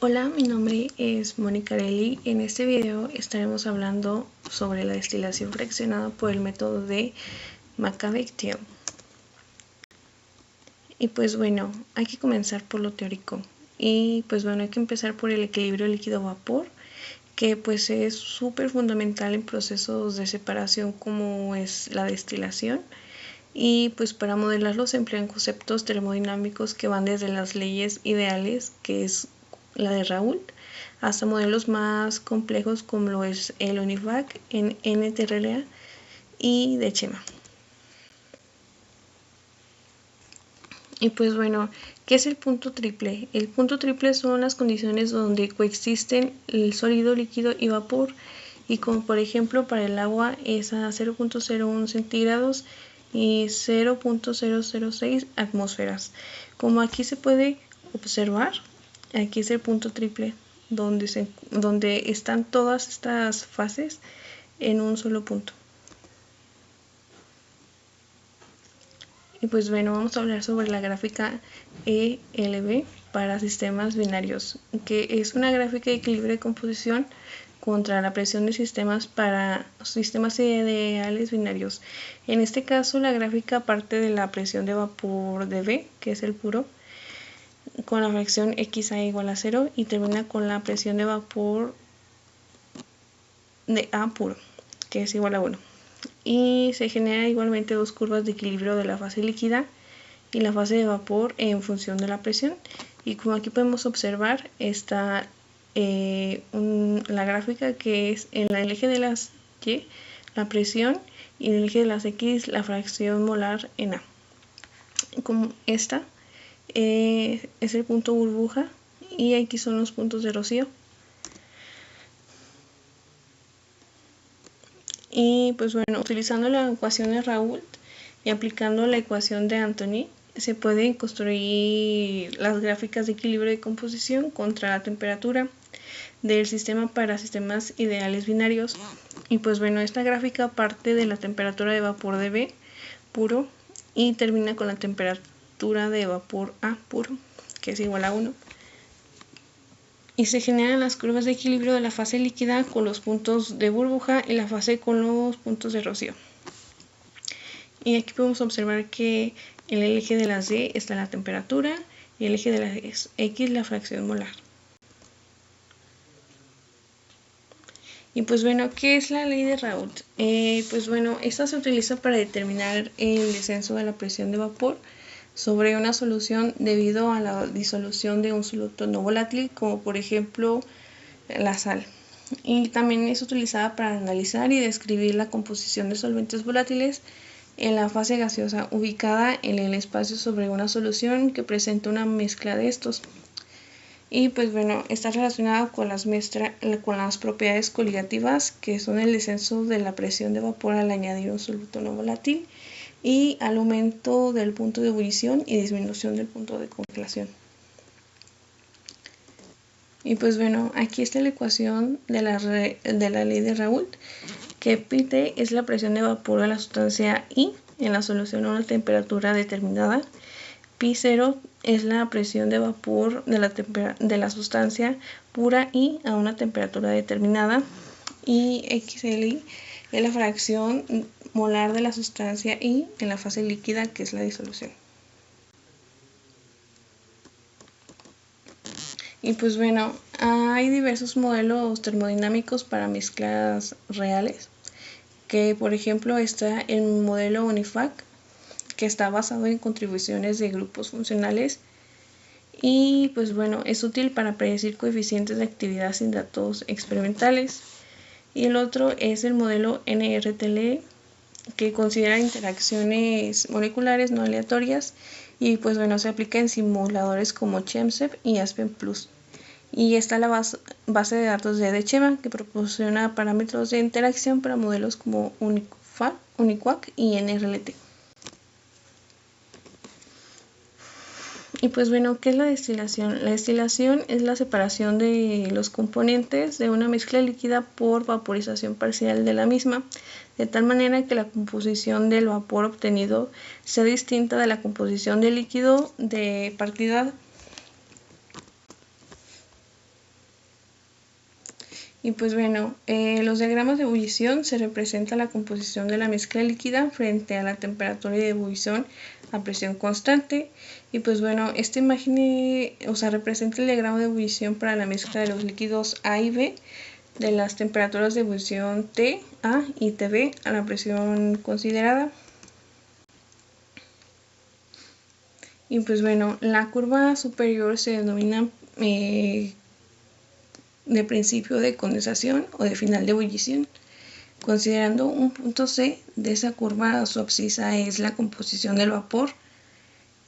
Hola, mi nombre es Mónica Areli. En este video estaremos hablando sobre la destilación fraccionada por el método de Macabeo. Y pues bueno, hay que comenzar por lo teórico. Y pues bueno, hay que empezar por el equilibrio líquido-vapor, que pues es súper fundamental en procesos de separación como es la destilación. Y pues para modelarlo se emplean conceptos termodinámicos que van desde las leyes ideales, que es la de Raoult, hasta modelos más complejos como lo es el UNIVAC, en NTRLA y de Chema. Y pues bueno, ¿qué es el punto triple? El punto triple son las condiciones donde coexisten el sólido, líquido y vapor, y como por ejemplo para el agua es a 0.01 centígrados y 0.006 atmósferas. Como aquí se puede observar, aquí es el punto triple, donde están todas estas fases en un solo punto. Y pues bueno, vamos a hablar sobre la gráfica ELB para sistemas binarios, que es una gráfica de equilibrio de composición contra la presión de sistemas para sistemas ideales binarios. En este caso, la gráfica parte de la presión de vapor de B, que es el puro, con la fracción XA igual a 0, y termina con la presión de vapor de A puro, que es igual a 1. Y se genera igualmente dos curvas de equilibrio de la fase líquida y la fase de vapor en función de la presión. Y como aquí podemos observar, está la gráfica que es en el eje de las Y la presión y en el eje de las X la fracción molar en A. Como esta es el punto burbuja y aquí son los puntos de rocío. Y pues bueno, utilizando la ecuación de Raoult y aplicando la ecuación de Anthony, se pueden construir las gráficas de equilibrio de composición contra la temperatura del sistema para sistemas ideales binarios. Y pues bueno, esta gráfica parte de la temperatura de vapor de B puro y termina con la temperatura de vapor A puro, que es igual a 1. Y se generan las curvas de equilibrio de la fase líquida con los puntos de burbuja y la fase con los puntos de rocío. Y aquí podemos observar que en el eje de las D está la temperatura y el eje de las X la fracción molar. Y pues bueno, ¿qué es la ley de Raoult? Pues bueno, esta se utiliza para determinar el descenso de la presión de vapor sobre una solución debido a la disolución de un soluto no volátil, como por ejemplo la sal. Y también es utilizada para analizar y describir la composición de solventes volátiles en la fase gaseosa, ubicada en el espacio sobre una solución que presenta una mezcla de estos. Y pues bueno, está relacionada con las propiedades coligativas, que son el descenso de la presión de vapor al añadir un soluto no volátil y al aumento del punto de ebullición y disminución del punto de congelación. Y pues bueno, aquí está la ecuación de la ley de Raoult, que Pt es la presión de vapor de la sustancia I en la solución a una temperatura determinada. P0 es la presión de vapor de la sustancia pura I a una temperatura determinada. Y XLI es la fracción molar de la sustancia I en la fase líquida, que es la disolución. Y pues bueno, hay diversos modelos termodinámicos para mezclas reales, que por ejemplo está el modelo UNIVAC, que está basado en contribuciones de grupos funcionales y pues bueno, es útil para predecir coeficientes de actividad sin datos experimentales. Y el otro es el modelo NRTLE, que considera interacciones moleculares no aleatorias y pues bueno, se aplica en simuladores como ChemSep y AspenPlus. Y está la base de datos de Chema, que proporciona parámetros de interacción para modelos como UNIVAC y NRLT. Y pues bueno, ¿qué es la destilación? La destilación es la separación de los componentes de una mezcla líquida por vaporización parcial de la misma, de tal manera que la composición del vapor obtenido sea distinta de la composición del líquido de partida. Y pues bueno, los diagramas de ebullición se representa la composición de la mezcla líquida frente a la temperatura de ebullición a presión constante. Y pues bueno, esta imagen representa el diagrama de ebullición para la mezcla de los líquidos A y B de las temperaturas de ebullición T, A y Tb a la presión considerada. Y pues bueno, la curva superior se denomina de principio de condensación o de final de ebullición. Considerando un punto C de esa curva, su abscisa es la composición del vapor.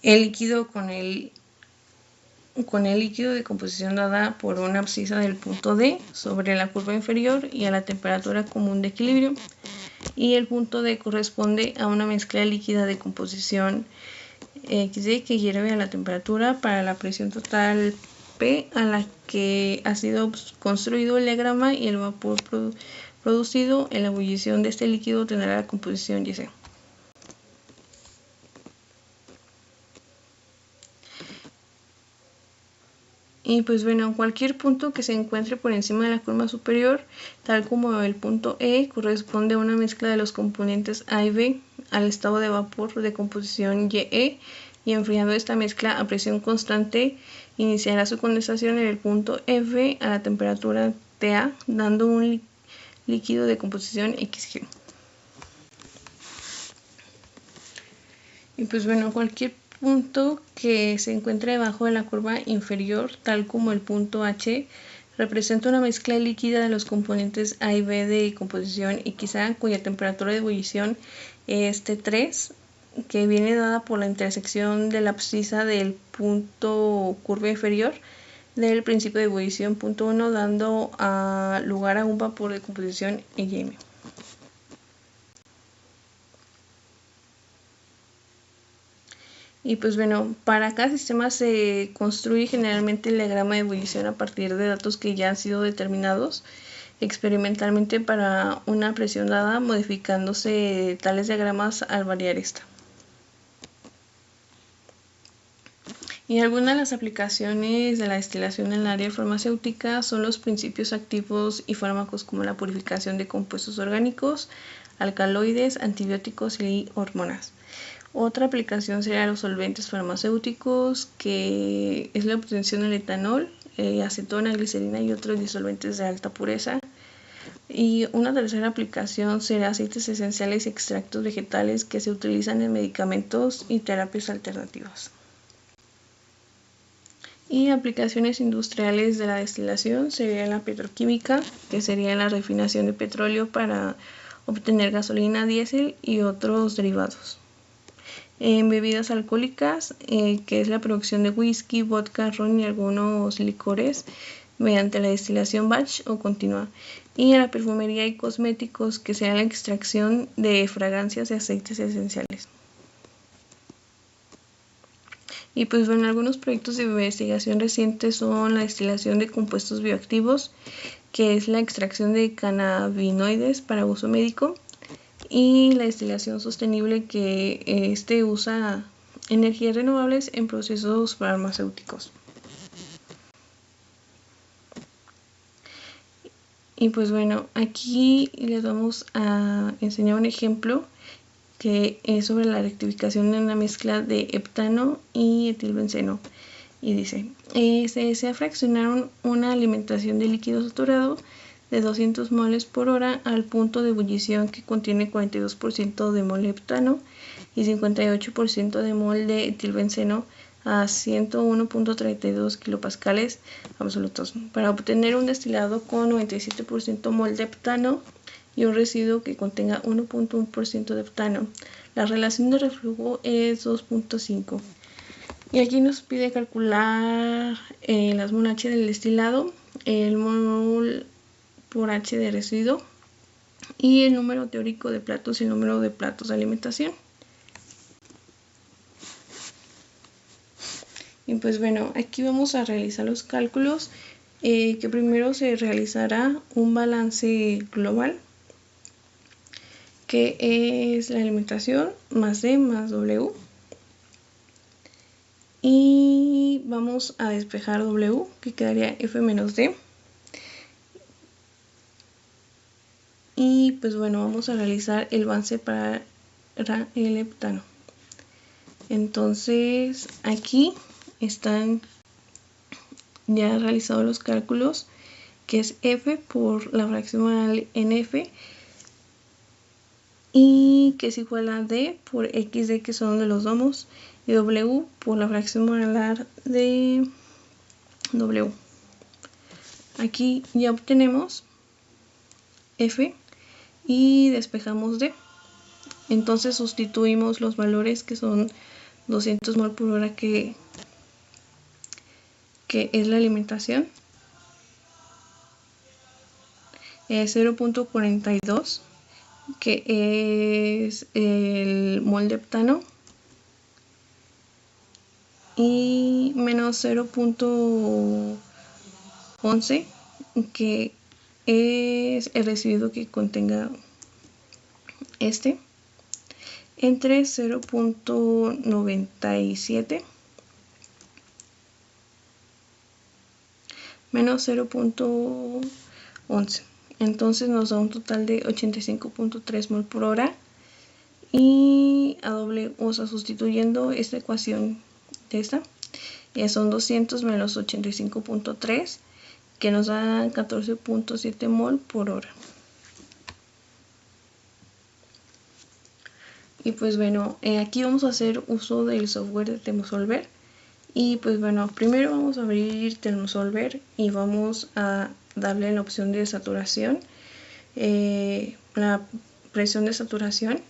El líquido con el líquido de composición dada por una abscisa del punto D sobre la curva inferior y a la temperatura común de equilibrio. Y el punto D corresponde a una mezcla líquida de composición XD que hierve a la temperatura para la presión total P a la que ha sido construido el diagrama, y el vapor producido en la ebullición de este líquido tendrá la composición YC. Y pues bueno, cualquier punto que se encuentre por encima de la curva superior, tal como el punto E, corresponde a una mezcla de los componentes A y B al estado de vapor de composición YE, y enfriando esta mezcla a presión constante iniciará su condensación en el punto F a la temperatura TA, dando un líquido de composición XG. Y pues bueno, cualquier punto que se encuentre debajo de la curva inferior, tal como el punto H, representa una mezcla líquida de los componentes A y B de composición XA, cuya temperatura de ebullición es T3, que viene dada por la intersección de la abscisa del punto curva inferior del principio de ebullición punto 1, dando lugar a un vapor de composición YM. Y pues bueno, para cada sistema se construye generalmente el diagrama de ebullición a partir de datos que ya han sido determinados experimentalmente para una presión dada, modificándose tales diagramas al variar esta. Y algunas de las aplicaciones de la destilación en el área farmacéutica son los principios activos y fármacos como la purificación de compuestos orgánicos, alcaloides, antibióticos y hormonas. Otra aplicación sería los solventes farmacéuticos, que es la obtención del etanol, acetona, glicerina y otros disolventes de alta pureza. Y una tercera aplicación será aceites esenciales y extractos vegetales que se utilizan en medicamentos y terapias alternativas. Y aplicaciones industriales de la destilación sería la petroquímica, que sería la refinación de petróleo para obtener gasolina, diésel y otros derivados. En bebidas alcohólicas, que es la producción de whisky, vodka, ron y algunos licores mediante la destilación batch o continua. Y en la perfumería y cosméticos, que sea la extracción de fragancias y aceites esenciales. Y pues bueno, algunos proyectos de investigación recientes son la destilación de compuestos bioactivos, que es la extracción de cannabinoides para uso médico, y la destilación sostenible, que usa energías renovables en procesos farmacéuticos. Y pues bueno, aquí les vamos a enseñar un ejemplo que es sobre la rectificación de una mezcla de heptano y etilbenceno. Y dice, se desea fraccionar una alimentación de líquido saturado de 200 moles por hora al punto de ebullición que contiene 42% de mol de heptano y 58% de mol de etilbenceno a 101.32 kilopascales absolutos, para obtener un destilado con 97% mol de heptano y un residuo que contenga 1.1% de heptano. La relación de reflujo es 2.5. Y aquí nos pide calcular las mol H del destilado, el mol por H de residuo y el número teórico de platos y el número de platos de alimentación. Y pues bueno, aquí vamos a realizar los cálculos, que primero se realizará un balance global, que es la alimentación más D más W, y vamos a despejar W, que quedaría F menos D, Y pues bueno, vamos a realizar el avance para el heptano. Entonces aquí están ya realizados los cálculos, que es F por la fracción molar en F, y que es igual a D por XD, que son de los domos, y W por la fracción molar de W. Aquí ya obtenemos F y despejamos D. Entonces sustituimos los valores, que son 200 mol por hora, que es la alimentación, 0.42, que es el mol de heptano, y menos 0.11, que es el residuo que contenga este, entre 0.97 menos 0.11. Entonces nos da un total de 85.3 mol por hora. Y a doble, o sea, sustituyendo esta ecuación de esta, son 200 menos 85.3, que nos da 14.7 mol por hora. Y pues bueno, aquí vamos a hacer uso del software de Thermosolver. Y pues bueno, primero vamos a abrir Thermosolver y vamos a darle la opción de saturación, la presión de saturación,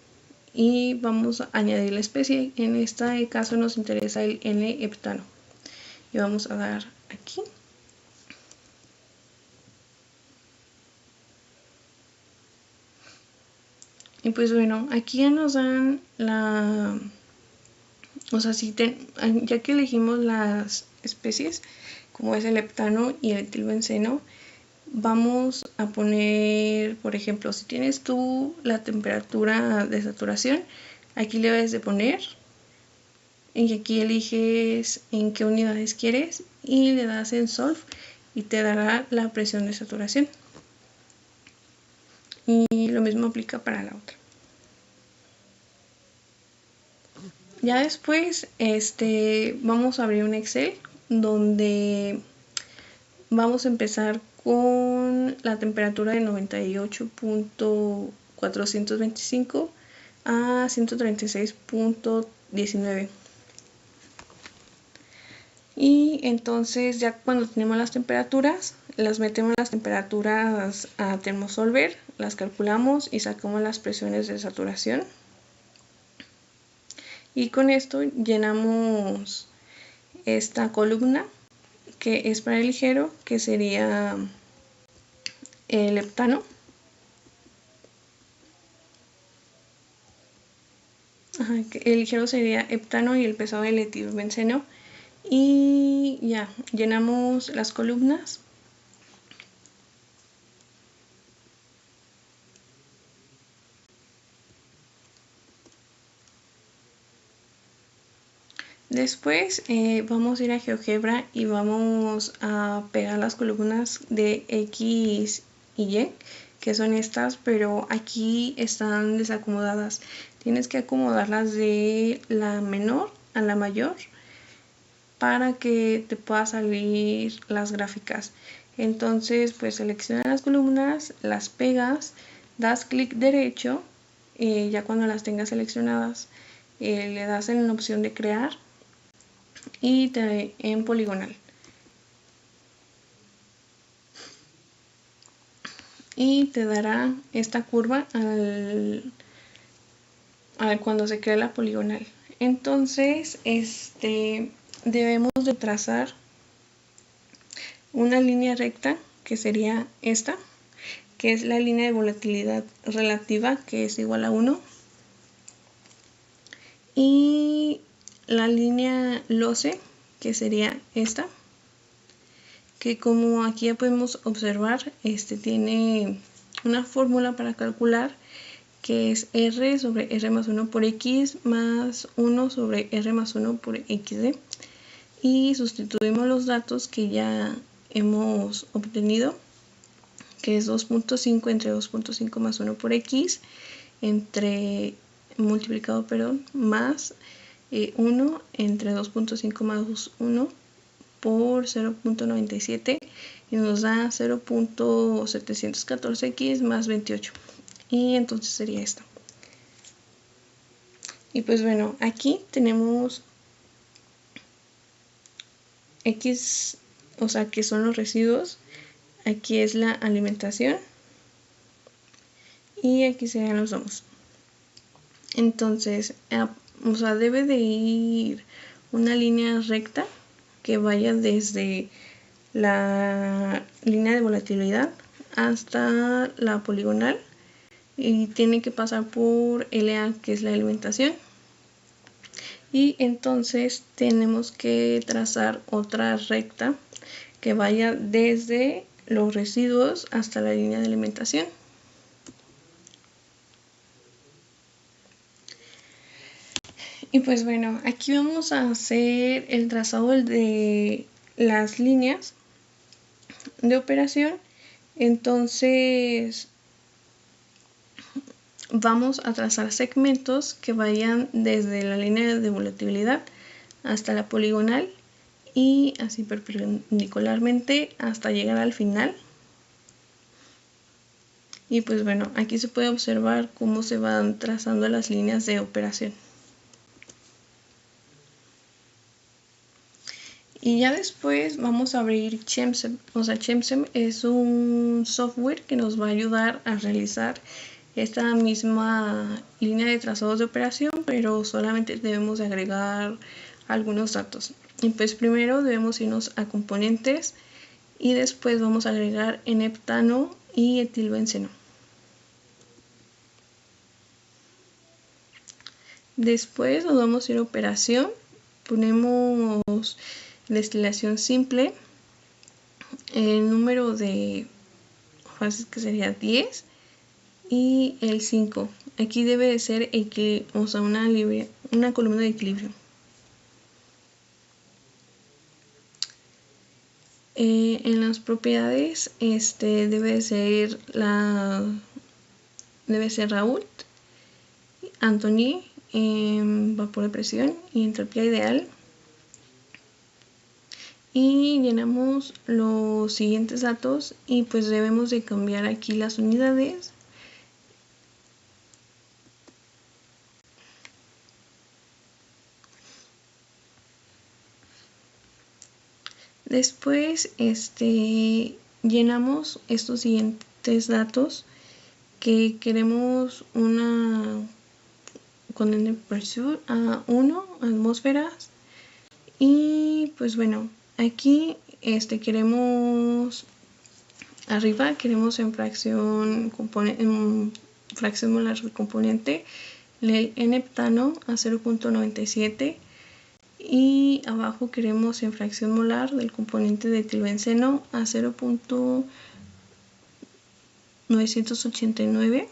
y vamos a añadir la especie. En este caso nos interesa el N-heptano, y vamos a dar aquí. Y pues bueno, aquí ya nos dan la, o sea, ya que elegimos las especies, como es el heptano y el etilbenceno, vamos a poner, por ejemplo, si tienes tú la temperatura de saturación, aquí le debes de poner, y aquí eliges en qué unidades quieres y le das en Solve y te dará la presión de saturación. Y lo mismo aplica para la otra. Ya después vamos a abrir un Excel donde vamos a empezar con la temperatura de 98.425 a 136.19. Y entonces ya cuando tenemos las temperaturas, las metemos las temperaturas a Thermosolver, las calculamos y sacamos las presiones de saturación. Y con esto llenamos esta columna, que es para el ligero, que sería el heptano. El ligero sería heptano y el pesado el etilbenceno. Y ya, llenamos las columnas. Después vamos a ir a GeoGebra y vamos a pegar las columnas de X y Y, que son estas, pero aquí están desacomodadas. Tienes que acomodarlas de la menor a la mayor para que te puedan salir las gráficas. Entonces, pues selecciona las columnas, las pegas, das clic derecho, ya cuando las tengas seleccionadas, le das en la opción de crear y en poligonal. Y te dará esta curva cuando se crea la poligonal. Entonces, debemos de trazar una línea recta, que sería esta, que es la línea de volatilidad relativa, que es igual a 1. Y la línea LOCE, que sería esta, que como aquí ya podemos observar, tiene una fórmula para calcular, que es R sobre R más 1 por X más 1 sobre R más 1 por XD. Y sustituimos los datos que ya hemos obtenido, que es 2.5 entre 2.5 más 1 por x, multiplicado, más 1 entre 2.5 más 1 por 0.97 y nos da 0.714x más 28. Y entonces sería esto. Y pues bueno, aquí tenemos x, o sea, que son los residuos. Aquí es la alimentación. Y aquí serían los domos. Entonces, o sea, debe de ir una línea recta que vaya desde la línea de volatilidad hasta la poligonal y tiene que pasar por LA, que es la alimentación. Y entonces tenemos que trazar otra recta que vaya desde los residuos hasta la línea de alimentación. Y pues bueno, aquí vamos a hacer el trazado de las líneas de operación. Entonces vamos a trazar segmentos que vayan desde la línea de volatilidad hasta la poligonal y así perpendicularmente hasta llegar al final. Y pues bueno, aquí se puede observar cómo se van trazando las líneas de operación. Y ya después vamos a abrir ChemSem. O sea, ChemSem es un software que nos va a ayudar a realizar esta misma línea de trazados de operación, pero solamente debemos de agregar algunos datos. Y pues primero debemos irnos a componentes y después vamos a agregar N-heptano y etilbenceno. Después nos vamos a ir a operación, ponemos destilación simple, el número de fases que sería 10 y el 5. Aquí debe de ser o sea, una columna de equilibrio. En las propiedades debe ser Raoult, Anthony, vapor de presión y entropía ideal. Y llenamos los siguientes datos y pues debemos de cambiar aquí las unidades. Después llenamos estos siguientes datos que queremos una condensed pressure a 1 atmósferas y pues bueno, aquí queremos arriba queremos en fracción molar del componente el N-heptano a 0.97 y abajo queremos en fracción molar del componente de etilbenceno a 0.989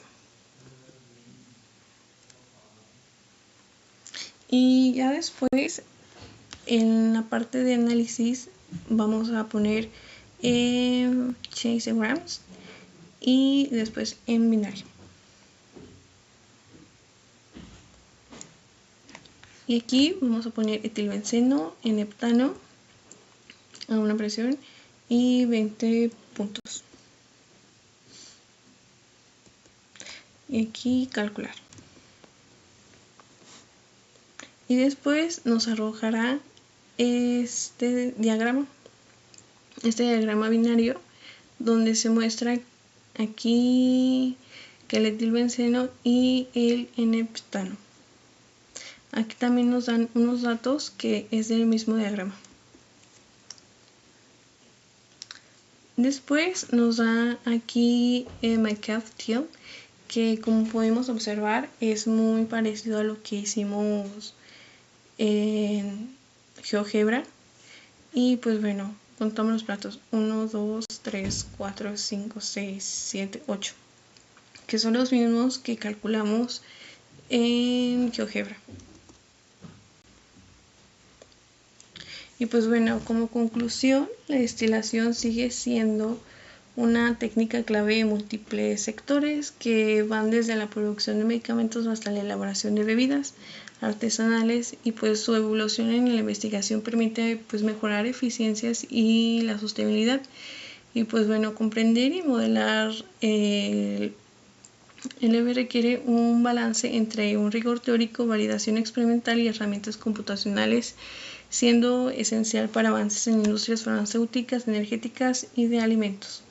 y ya después en la parte de análisis vamos a poner chasegrams y después en binario. Y aquí vamos a poner etilbenceno en heptano a una presión y 20 puntos. Y aquí calcular. Y después nos arrojará este diagrama binario donde se muestra aquí que el etilbenceno y el N-heptano. Aquí también nos dan unos datos que es del mismo diagrama. Después nos da aquí McCaff-Thiele, que como podemos observar es muy parecido a lo que hicimos en GeoGebra. Y pues bueno, contamos los platos 1, 2, 3, 4, 5, 6, 7, 8, que son los mismos que calculamos en GeoGebra. Y pues bueno, como conclusión, la destilación sigue siendo una técnica clave en múltiples sectores que van desde la producción de medicamentos hasta la elaboración de bebidas artesanales, y pues su evolución en la investigación permite pues mejorar eficiencias y la sostenibilidad. Y pues bueno, comprender y modelar el LB requiere un balance entre un rigor teórico, validación experimental y herramientas computacionales, siendo esencial para avances en industrias farmacéuticas, energéticas y de alimentos.